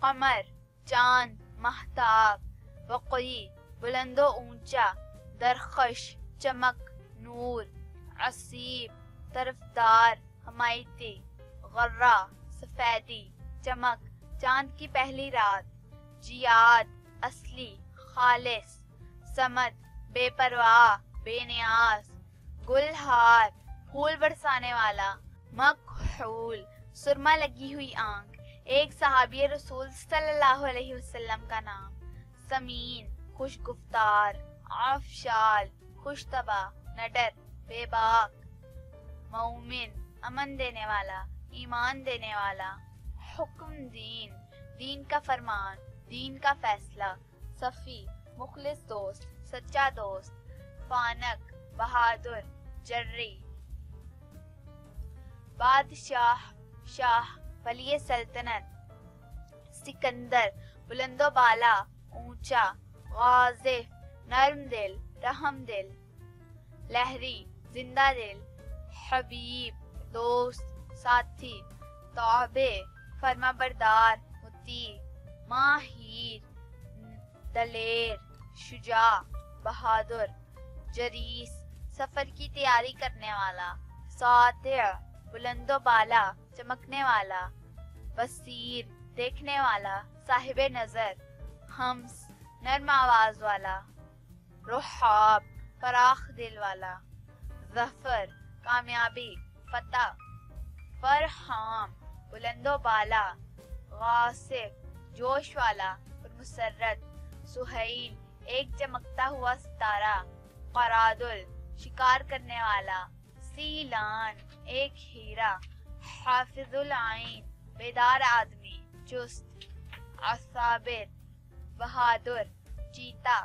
قمر چاند مہتاب، وقی بلند و اونچا، درخش چمک نور، عصیب طرفدار حمایتی، غرہ سفیدی چمک چاند کی پہلی رات، جیاد اصلی خالص، سمد بے پرواہ بے نیاز، گلہار پھول برسانے والا، مکحول سرما لگی ہوئی آنکھ، ایک صحابی رسول صلی اللہ علیہ وسلم کا نام، سمین خوش گفتار، عفشال خوش طبع، نڈر بے باک، مومن امن دینے والا، ایمان دینے والا، حکم دین دین کا فرمان، دین کا فیصلہ، صفی مخلص دوست سچا دوست، فانک بہادر جری، بادشاہ شاہ ولی سلطنت، سکندر بلند و بالا اونچا، غازف نرم دل رحم دل، لہری زندہ دل، حبیب دوست ساتھی، توبے فرما بردار مطیع، ماہر دلیر شجاع بہادر، جریس سفر کی تیاری کرنے والا، ساطع بلند و بالا چمکنے والا، بصیر دیکھنے والا صاحب نظر، ہمس نرم آواز والا، رحاب فراخ دل والا، ظفر کامیابی فتح، فرحام بلند و بالا، غاصب جوش والا اور مسرت، سہیل ایک چمکتا ہوا ستارہ، قرادل شکار کرنے والا، سیلان ایک ہیرا، حافظ العین بیدار آدمی، چست، عصابر بہادر، چیتا۔